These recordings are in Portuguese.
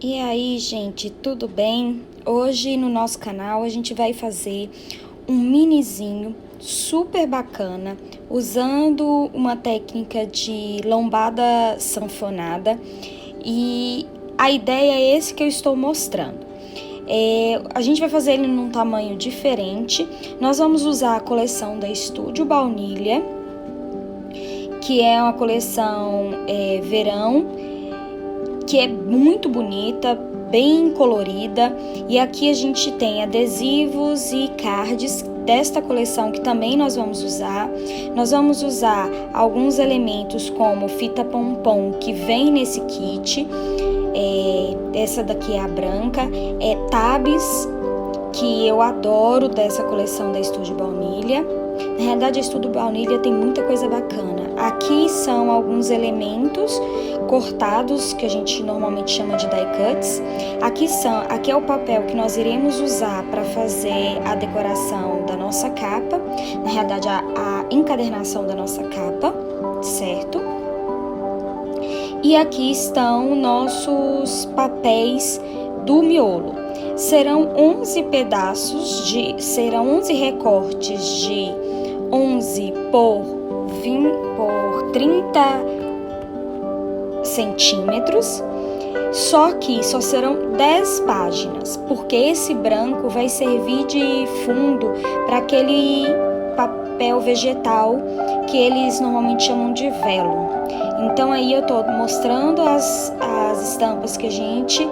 E aí, gente, tudo bem? Hoje no nosso canal a gente vai fazer um minizinho super bacana, usando uma técnica de lombada sanfonada, e a ideia é esse que eu estou mostrando. A gente vai fazer ele num tamanho diferente. Nós vamos usar a coleção da Estúdio Baunilha, que é uma coleção verão, que é muito bonita, bem colorida. E aqui a gente tem adesivos e cards desta coleção que também nós vamos usar. Nós vamos usar alguns elementos como fita pompom que vem nesse kit. Essa daqui é a branca, tabs, que eu adoro dessa coleção da Estúdio Baunilha. Na realidade, a Estúdio Baunilha tem muita coisa bacana. Aqui são alguns elementos cortados, que a gente normalmente chama de die cuts. Aqui é o papel que nós iremos usar para fazer a decoração da nossa capa. Na realidade, a encadernação da nossa capa, certo? E aqui estão nossos papéis do miolo. Serão 11 serão 11 recortes de 11 por 30 centímetros, só que só serão 10 páginas, porque esse branco vai servir de fundo para aquele papel vegetal que eles normalmente chamam de velo. Então aí eu tô mostrando as estampas que a gente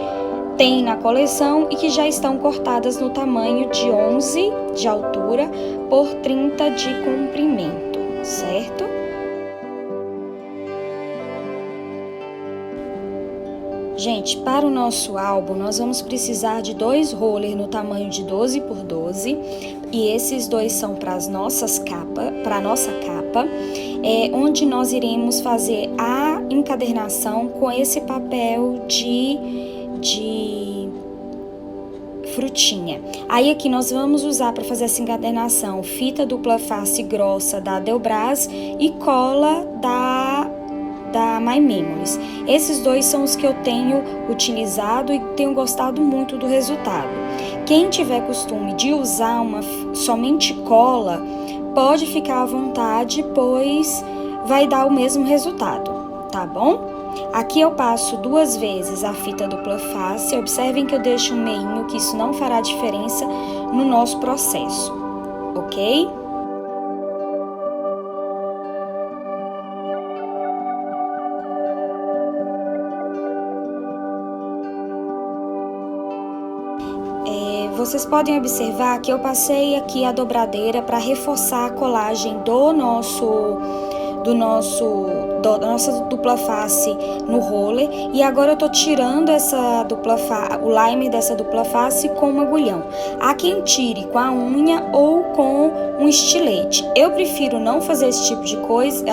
tem na coleção e que já estão cortadas no tamanho de 11 de altura por 30 de comprimento, certo? Gente, para o nosso álbum nós vamos precisar de 2 rollers no tamanho de 12 por 12, e esses dois são para a nossa capa, onde nós iremos fazer a encadernação com esse papel de frutinha. Aí aqui nós vamos usar para fazer essa encadernação fita dupla face grossa da Adelbras e cola da My Memories. Esses dois são os que eu tenho utilizado e tenho gostado muito do resultado. Quem tiver costume de usar somente cola, pode ficar à vontade, pois vai dar o mesmo resultado, tá bom? Aqui eu passo 2 vezes a fita dupla face. Observem que eu deixo um meinho, que isso não fará diferença no nosso processo, ok? Vocês podem observar que eu passei aqui a dobradeira para reforçar a colagem da nossa dupla face no roller, e agora eu tô tirando o lime dessa dupla face com um agulhão. Há quem tire com a unha ou com um estilete. Eu prefiro não fazer esse tipo de coisa,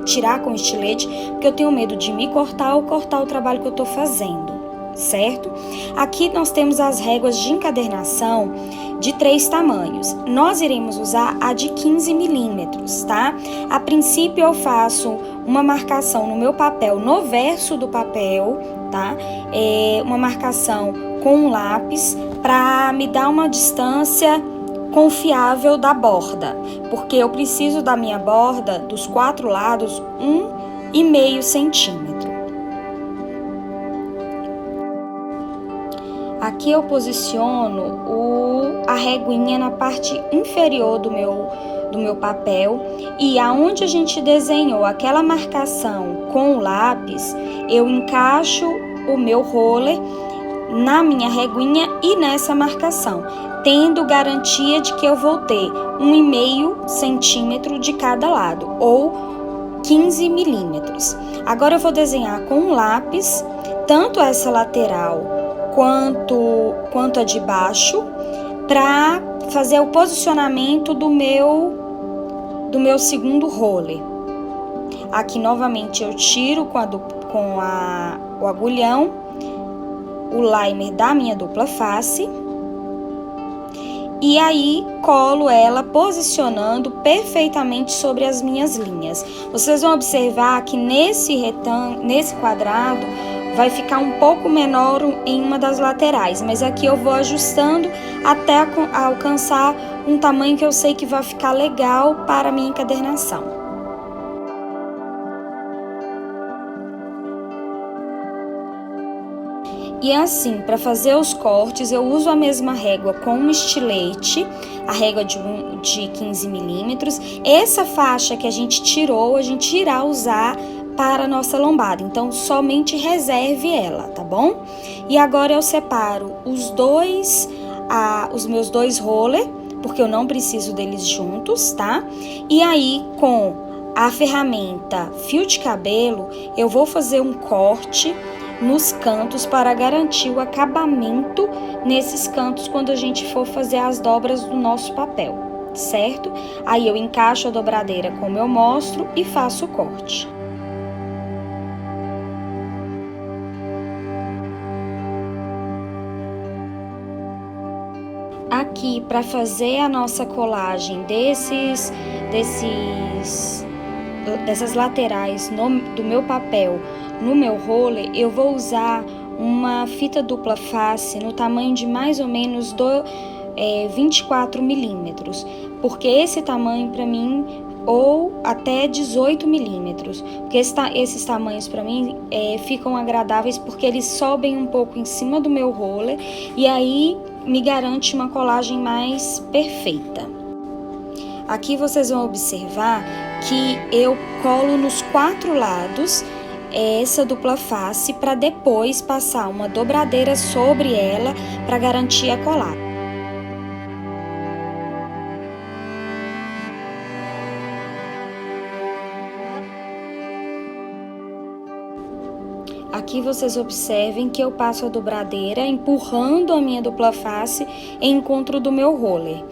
tirar com estilete, porque eu tenho medo de me cortar ou cortar o trabalho que eu tô fazendo, certo? Aqui nós temos as réguas de encadernação de 3 tamanhos. Nós iremos usar a de 15 milímetros, tá? A princípio eu faço uma marcação no meu papel, no verso do papel, tá? Uma marcação com um lápis para me dar uma distância confiável da borda, porque eu preciso da minha borda dos 4 lados 1,5 centímetro. Aqui eu posiciono a reguinha na parte inferior do meu papel, e aonde a gente desenhou aquela marcação com o lápis, eu encaixo o meu roller na minha reguinha e nessa marcação, tendo garantia de que eu vou ter 1,5 centímetro de cada lado, ou 15 milímetros. Agora eu vou desenhar com um lápis, tanto essa lateral quanto a de baixo, para fazer o posicionamento do meu segundo roller. Aqui novamente eu tiro com o agulhão o liner da minha dupla face, e aí colo ela posicionando perfeitamente sobre as minhas linhas. Vocês vão observar que nesse quadrado vai ficar um pouco menor em uma das laterais, mas aqui eu vou ajustando até alcançar um tamanho que eu sei que vai ficar legal para a minha encadernação. E assim, para fazer os cortes, eu uso a mesma régua com um estilete, a régua de 15 milímetros. Essa faixa que a gente tirou, a gente irá usar para a nossa lombada, então somente reserve ela, tá bom? E agora eu separo os meus dois roller, porque eu não preciso deles juntos, tá? E aí, com a ferramenta fio de cabelo, eu vou fazer um corte nos cantos para garantir o acabamento nesses cantos quando a gente for fazer as dobras do nosso papel, certo? Aí eu encaixo a dobradeira como eu mostro e faço o corte. Aqui, para fazer a nossa colagem dessas laterais do meu papel no meu roller, eu vou usar uma fita dupla face no tamanho de mais ou menos 24 milímetros, porque esse tamanho para mim, ou até 18 milímetros, porque esses tamanhos para mim ficam agradáveis porque eles sobem um pouco em cima do meu roller e aí me garante uma colagem mais perfeita. Aqui vocês vão observar que eu colo nos 4 lados essa dupla face para depois passar uma dobradeira sobre ela para garantir a colagem. Aqui vocês observem que eu passo a dobradeira empurrando a minha dupla face em encontro do meu roller,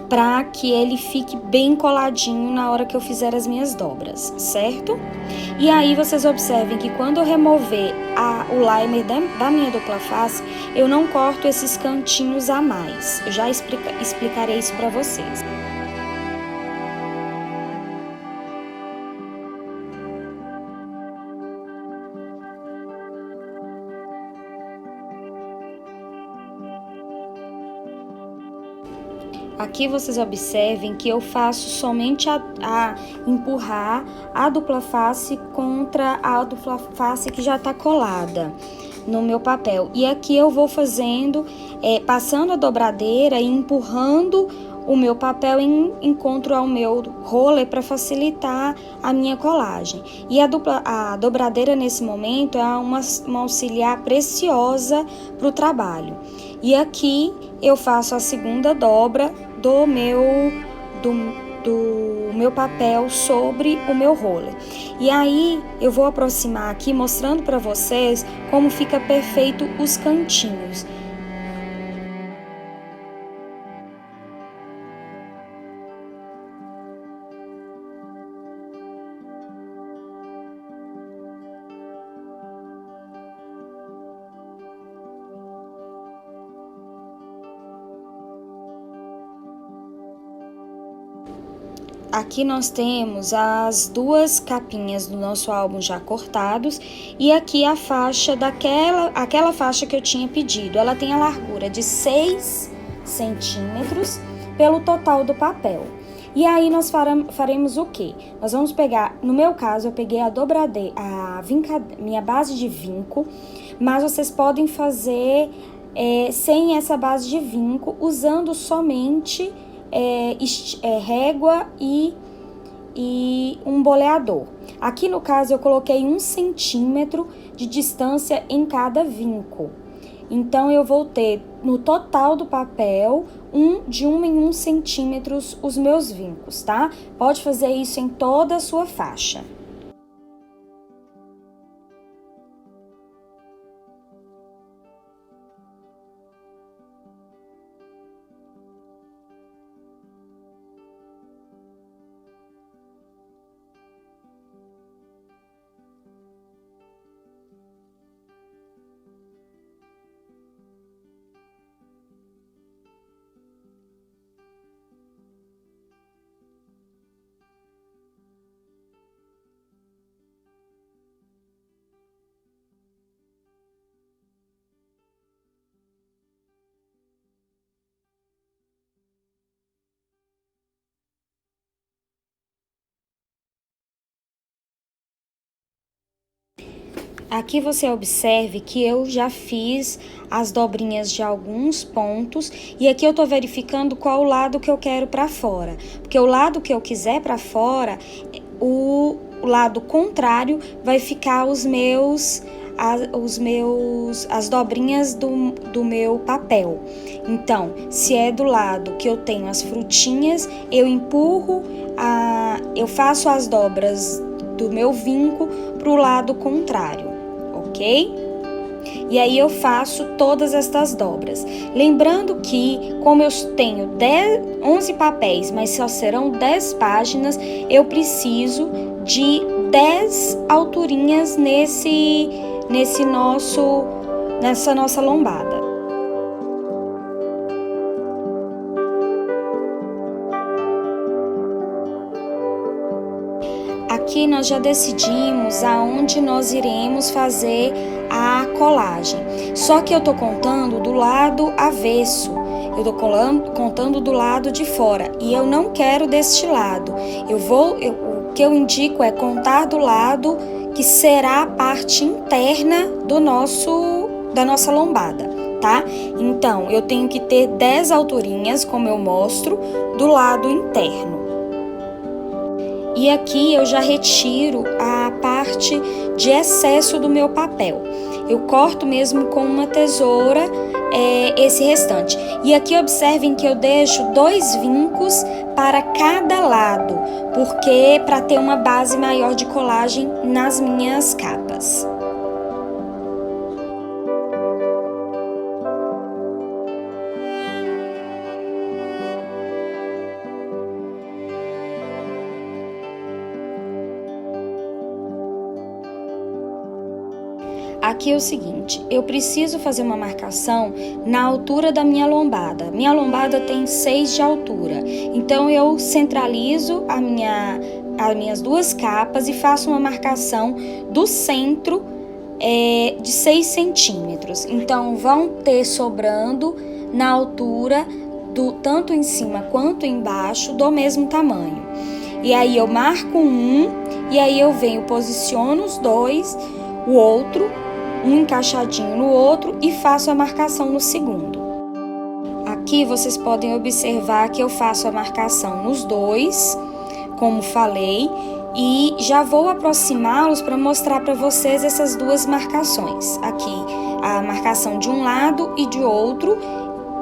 para que ele fique bem coladinho na hora que eu fizer as minhas dobras, certo? E aí vocês observem que quando eu remover o limer da minha dupla face, eu não corto esses cantinhos a mais. Eu já explicarei isso para vocês. Aqui vocês observem que eu faço somente a empurrar a dupla face contra a dupla face que já está colada no meu papel. E aqui eu vou fazendo, passando a dobradeira e empurrando o meu papel em encontro ao meu roller para facilitar a minha colagem. E a dobradeira nesse momento é uma auxiliar preciosa para o trabalho. E aqui eu faço a segunda dobra do meu papel sobre o meu roller. E aí eu vou aproximar aqui mostrando para vocês como fica perfeito os cantinhos. Aqui nós temos as duas capinhas do nosso álbum já cortados e aqui a faixa aquela faixa que eu tinha pedido. Ela tem a largura de 6 centímetros pelo total do papel. E aí nós faremos o quê? Nós vamos pegar, no meu caso eu peguei minha base de vinco, mas vocês podem fazer sem essa base de vinco, usando somente régua e um boleador. Aqui no caso eu coloquei 1 centímetro de distância em cada vinco. Então eu vou ter no total do papel de 1 em 1 centímetros os meus vincos, tá? Pode fazer isso em toda a sua faixa. Aqui você observe que eu já fiz as dobrinhas de alguns pontos e aqui eu tô verificando qual o lado que eu quero para fora, porque o lado que eu quiser para fora, o lado contrário vai ficar as dobrinhas do meu papel. Então, se é do lado que eu tenho as frutinhas, eu empurro, eu faço as dobras do meu vinco pro lado contrário, ok? E aí eu faço todas estas dobras. Lembrando que, como eu tenho 11 papéis, mas só serão 10 páginas, eu preciso de 10 alturinhas nessa nossa lombada. Aqui nós já decidimos aonde nós iremos fazer a colagem. Só que eu tô contando do lado avesso. Eu tô contando do lado de fora e eu não quero deste lado. O que eu indico é contar do lado que será a parte interna da nossa lombada, tá? Então, eu tenho que ter 10 alturinhas, como eu mostro, do lado interno. E aqui eu já retiro a parte de excesso do meu papel. Eu corto mesmo com uma tesoura esse restante. E aqui observem que eu deixo 2 vincos para cada lado, porque para ter uma base maior de colagem nas minhas capas. Aqui é o seguinte, eu preciso fazer uma marcação na altura da minha lombada. Minha lombada tem 6 de altura, então eu centralizo as minhas 2 capas e faço uma marcação do centro de 6 centímetros. Então, vão ter sobrando na altura, tanto em cima quanto embaixo, do mesmo tamanho. E aí eu marco um, e aí eu venho, posiciono os dois, o outro, um encaixadinho no outro e faço a marcação no segundo. Aqui vocês podem observar que eu faço a marcação nos dois, como falei, e já vou aproximá-los para mostrar para vocês essas 2 marcações. Aqui a marcação de um lado e de outro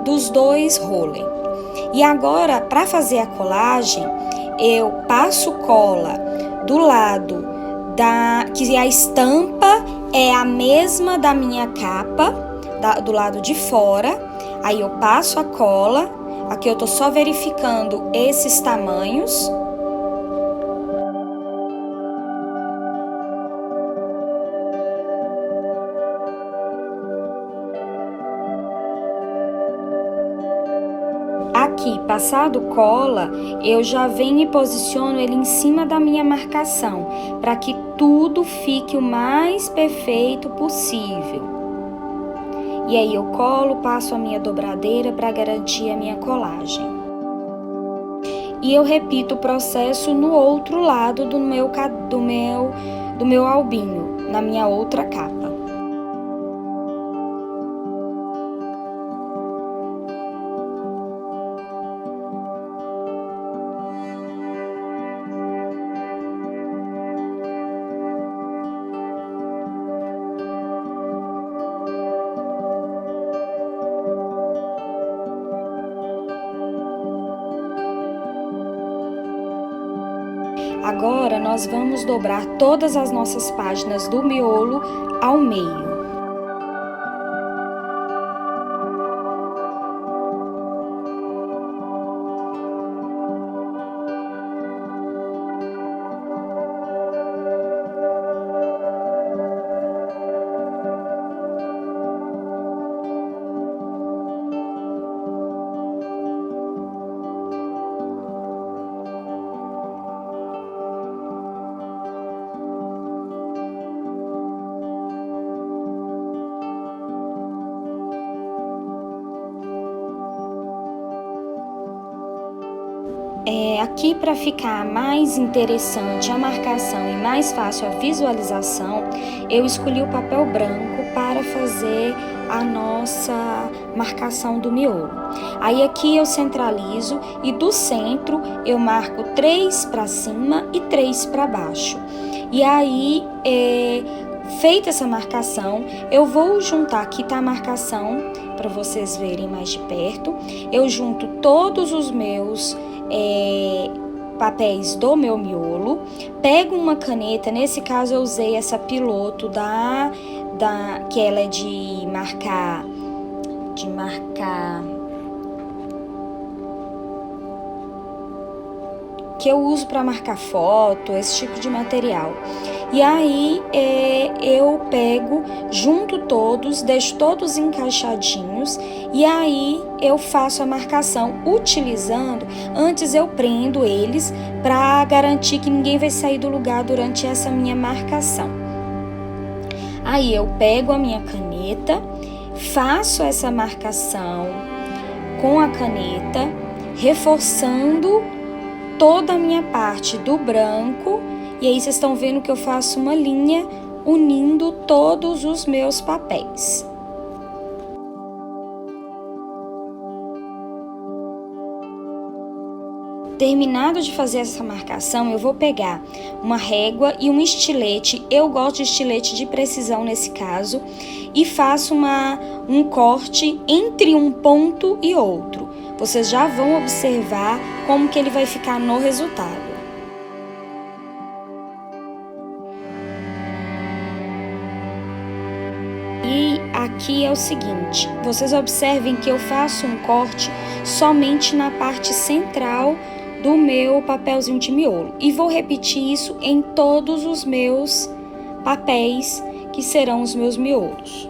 dos 2 rolem. E agora, para fazer a colagem, eu passo cola do lado que a estampa é a mesma da minha capa, do lado de fora. Aí eu passo a cola, aqui eu tô só verificando esses tamanhos. Aqui, passado cola, eu já venho e posiciono ele em cima da minha marcação, para que tudo fique o mais perfeito possível. E aí eu colo, passo a minha dobradeira para garantir a minha colagem. E eu repito o processo no outro lado do meu albinho, na minha outra capa. Agora, nós vamos dobrar todas as nossas páginas do miolo ao meio. Aqui, para ficar mais interessante a marcação e mais fácil a visualização, eu escolhi o papel branco para fazer a nossa marcação do miolo. Aí aqui eu centralizo e do centro eu marco 3 para cima e 3 para baixo. E aí, feita essa marcação, eu vou juntar, aqui tá a marcação para vocês verem mais de perto. Eu junto todos os meus papéis do meu miolo, pego uma caneta, nesse caso eu usei essa piloto que ela é de marcar que eu uso para marcar foto, esse tipo de material. E aí eu pego, junto todos, deixo todos encaixadinhos e aí eu faço a marcação utilizando, antes eu prendo eles para garantir que ninguém vai sair do lugar durante essa minha marcação. Aí eu pego a minha caneta, faço essa marcação com a caneta, reforçando toda a minha parte do branco, e aí vocês estão vendo que eu faço uma linha unindo todos os meus papéis. Terminado de fazer essa marcação, eu vou pegar uma régua e um estilete, eu gosto de estilete de precisão nesse caso, e faço um corte entre um ponto e outro. Vocês já vão observar como que ele vai ficar no resultado. E aqui é o seguinte, vocês observem que eu faço um corte somente na parte central do meu papelzinho de miolo. E vou repetir isso em todos os meus papéis, que serão os meus miolos.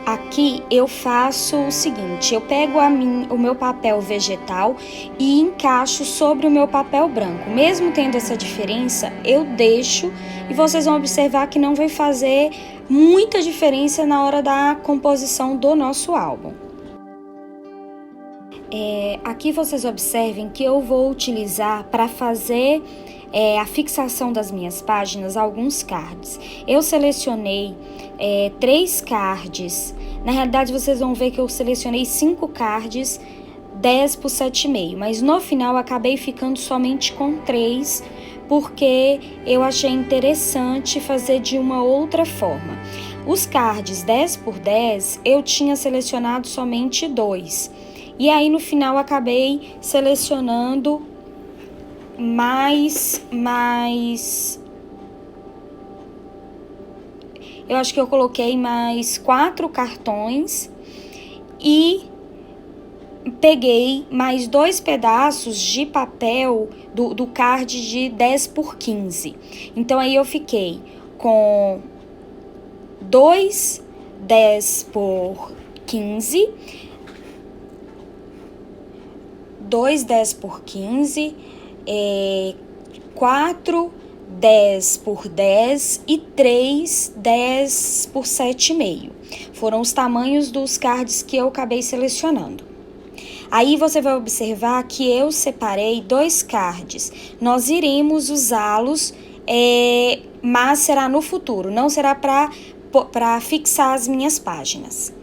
Aqui eu faço o seguinte, eu pego o meu papel vegetal e encaixo sobre o meu papel branco. Mesmo tendo essa diferença, eu deixo e vocês vão observar que não vai fazer muita diferença na hora da composição do nosso álbum. Aqui vocês observem que eu vou utilizar para fazer a fixação das minhas páginas alguns cards. Eu selecionei 3 cards. Na realidade, vocês vão ver que eu selecionei 5 cards, 10 por 7,5. Mas no final, acabei ficando somente com 3, porque eu achei interessante fazer de uma outra forma. Os cards 10 por 10, eu tinha selecionado somente 2. E aí, no final, acabei selecionando eu acho que eu coloquei mais 4 cartões e peguei mais 2 pedaços de papel do card de 10 por 15. Então, aí eu fiquei com 2 10 por 15, 2 10 por 15, 4 10 por 10 e 3 10 por 7,5. Foram os tamanhos dos cards que eu acabei selecionando. Aí você vai observar que eu separei 2 cards. Nós iremos usá-los, mas será no futuro, não será para fixar as minhas páginas.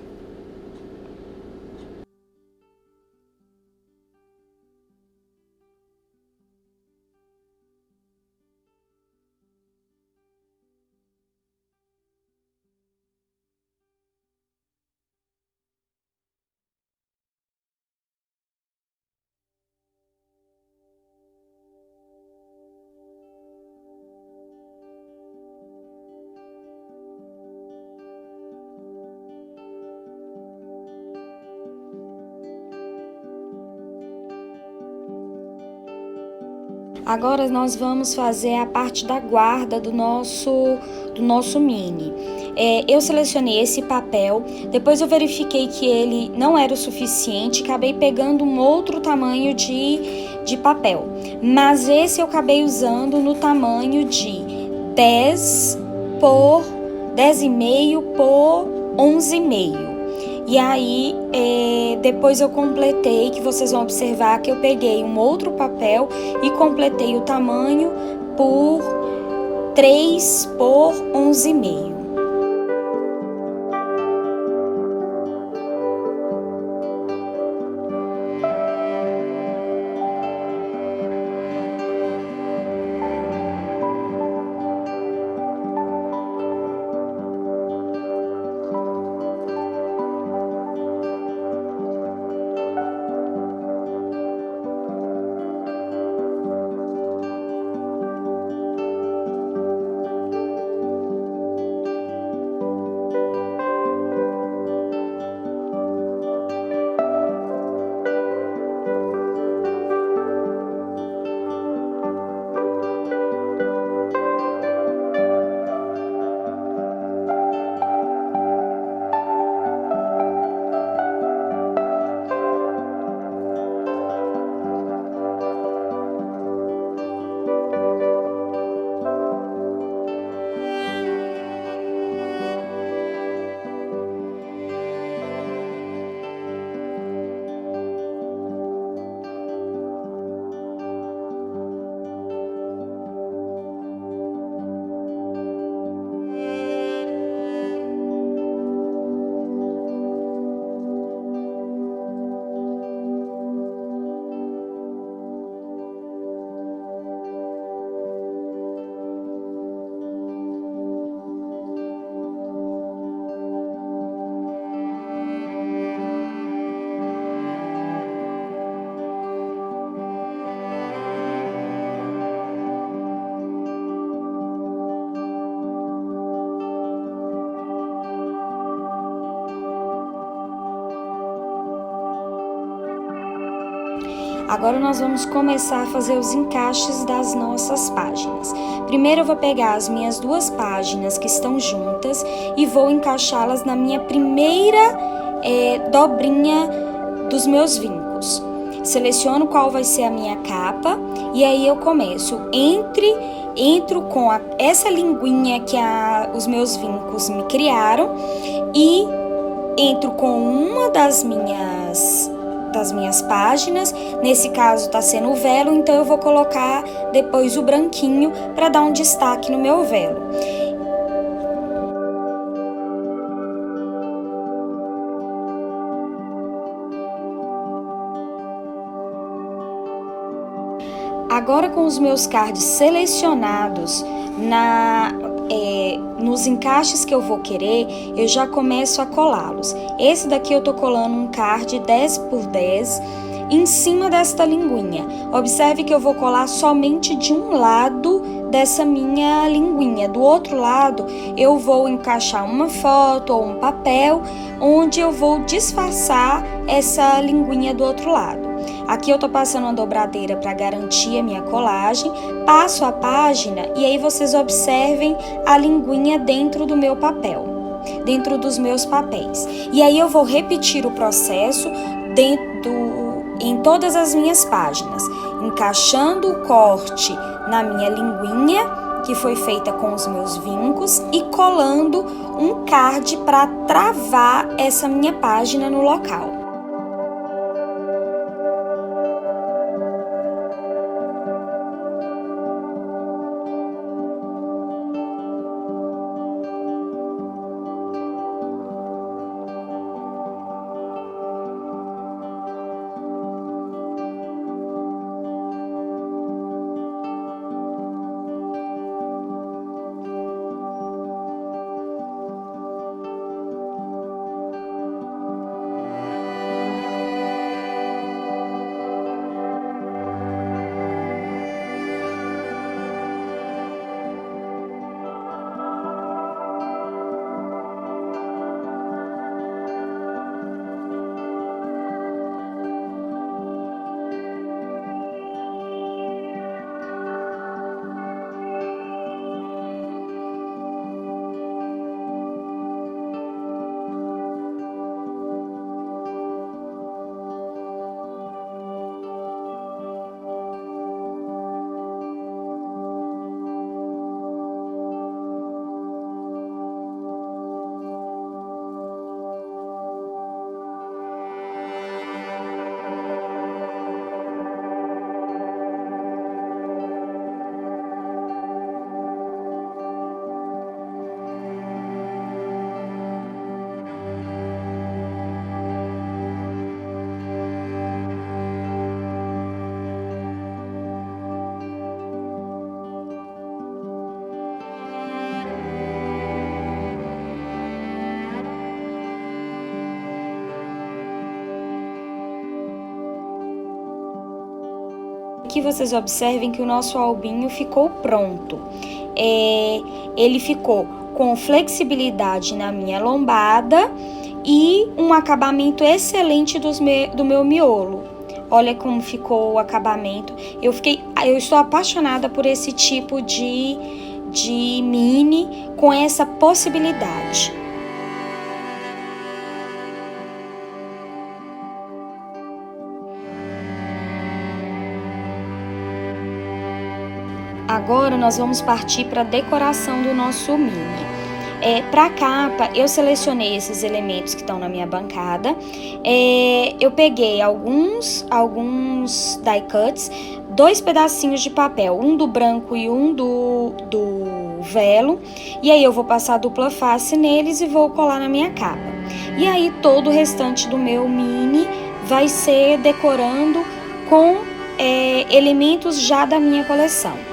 Agora nós vamos fazer a parte da guarda do nosso mini. Eu selecionei esse papel, depois eu verifiquei que ele não era o suficiente, acabei pegando um outro tamanho de papel. Mas esse eu acabei usando no tamanho de 10 por 10,5 por 11,5. E aí, depois eu completei, que vocês vão observar que eu peguei um outro papel e completei o tamanho por 3 por 11,5. Agora nós vamos começar a fazer os encaixes das nossas páginas. Primeiro eu vou pegar as minhas duas páginas que estão juntas e vou encaixá-las na minha primeira dobrinha dos meus vincos. Seleciono qual vai ser a minha capa e aí eu começo. Entro com essa linguinha que os meus vincos me criaram e entro com uma das minhas páginas. Nesse caso tá sendo o velo, então eu vou colocar depois o branquinho para dar um destaque no meu velo. Agora com os meus cards selecionados nos encaixes que eu vou querer, eu já começo a colá-los. Esse daqui eu tô colando um card 10 por 10 em cima desta linguinha. Observe que eu vou colar somente de um lado dessa minha linguinha. Do outro lado, eu vou encaixar uma foto ou um papel, onde eu vou disfarçar essa linguinha do outro lado. Aqui eu tô passando uma dobradeira para garantir a minha colagem, passo a página e aí vocês observem a linguinha dentro do meu papel, dentro dos meus papéis. E aí eu vou repetir o processo em todas as minhas páginas, encaixando o corte na minha linguinha, que foi feita com os meus vincos, e colando um card para travar essa minha página no local. aqui vocês observem que o nosso albinho ficou pronto. Ele ficou com flexibilidade na minha lombada e um acabamento excelente do meu miolo. Olha como ficou o acabamento. Eu estou apaixonada por esse tipo de mini com essa possibilidade. Agora nós vamos partir para a decoração do nosso mini. Para a capa, eu selecionei esses elementos que estão na minha bancada. Eu peguei alguns die cuts, 2 pedacinhos de papel, um do branco e um do velo. E aí eu vou passar dupla face neles e vou colar na minha capa. E aí todo o restante do meu mini vai ser decorando com elementos já da minha coleção.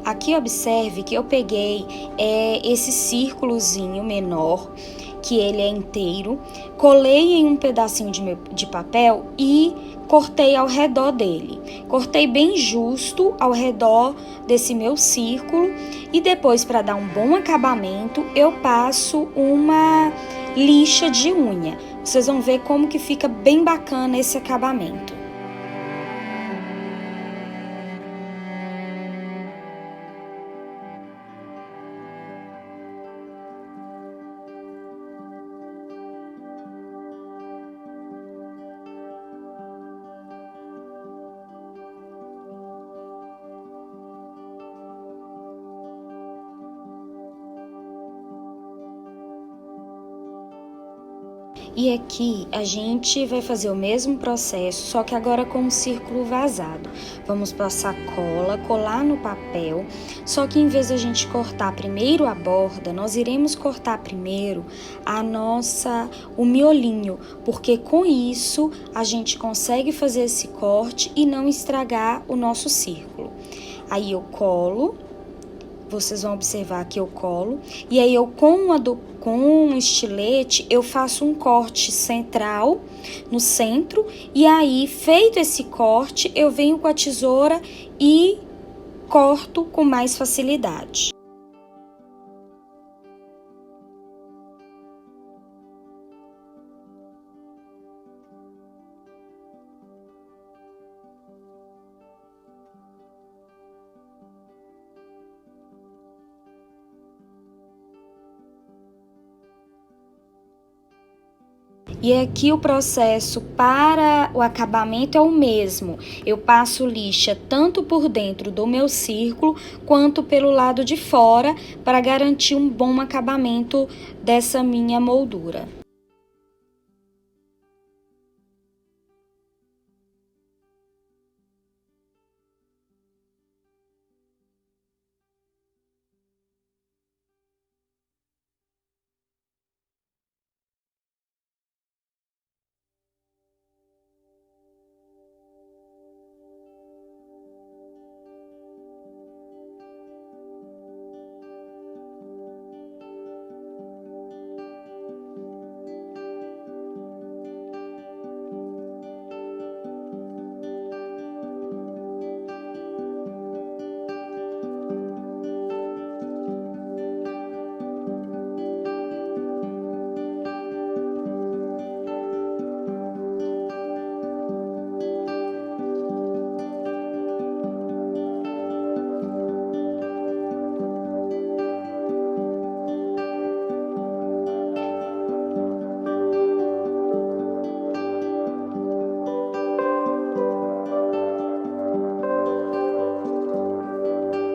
Aqui observe que eu peguei esse círculozinho menor, que ele é inteiro, colei em um pedacinho de papel e cortei ao redor dele. Cortei bem justo ao redor desse meu círculo e depois, para dar um bom acabamento, eu passo uma lixa de unha. Vocês vão ver como que fica bem bacana esse acabamento. E aqui a gente vai fazer o mesmo processo, só que agora com um círculo vazado. Vamos passar cola, colar no papel, só que em vez de a gente cortar primeiro a borda, nós iremos cortar primeiro o miolinho, porque com isso a gente consegue fazer esse corte e não estragar o nosso círculo. Aí eu colo. Vocês vão observar que eu colo, e aí eu com um estilete eu faço um corte central no centro, e aí feito esse corte eu venho com a tesoura e corto com mais facilidade. E aqui o processo para o acabamento é o mesmo. Eu passo lixa tanto por dentro do meu círculo quanto pelo lado de fora para garantir um bom acabamento dessa minha moldura.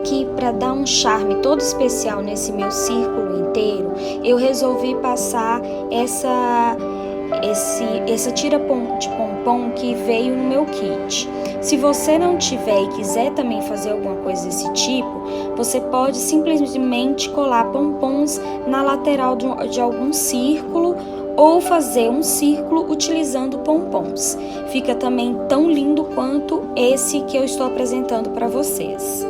Que para dar um charme todo especial nesse meu círculo inteiro, eu resolvi passar essa tira de pompom que veio no meu kit. Se você não tiver e quiser também fazer alguma coisa desse tipo, você pode simplesmente colar pompons na lateral de algum círculo ou fazer um círculo utilizando pompons. Fica também tão lindo quanto esse que eu estou apresentando para vocês.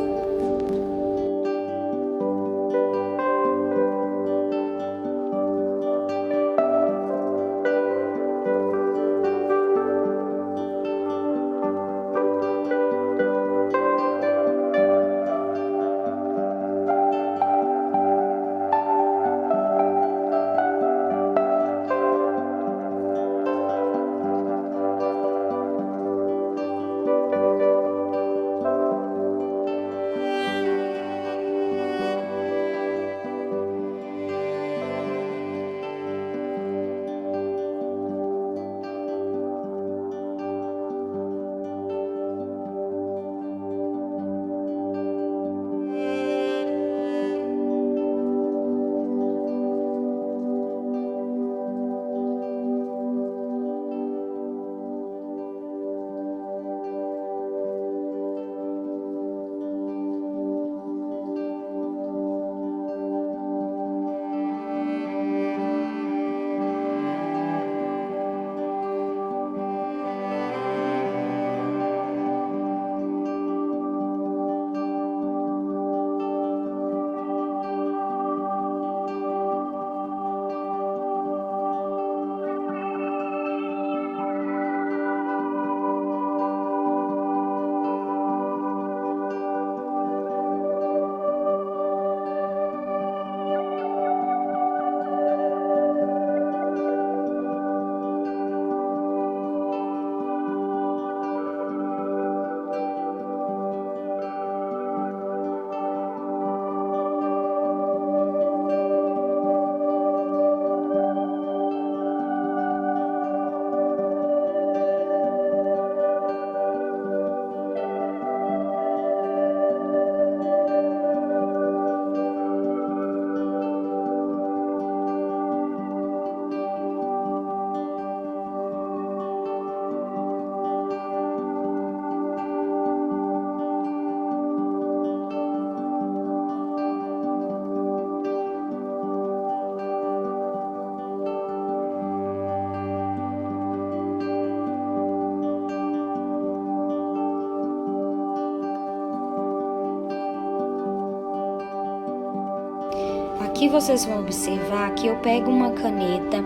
Aqui vocês vão observar que eu pego uma caneta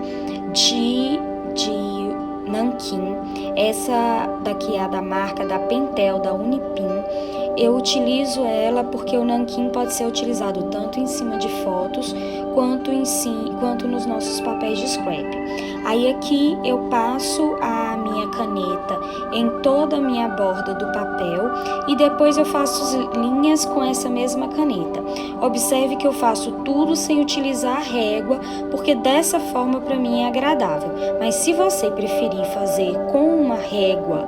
de nanquim, essa daqui é a da marca da Pentel, da Unipin. Eu utilizo ela porque o nanquim pode ser utilizado tanto em cima de fotos quanto nos nossos papéis de scrap. Aí aqui eu passo a minha caneta em toda a minha borda do papel e depois eu faço linhas com essa mesma caneta. Observe que eu faço tudo sem utilizar régua, porque dessa forma para mim é agradável. Mas se você preferir fazer com uma régua,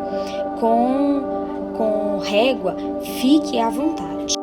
com régua, fique à vontade.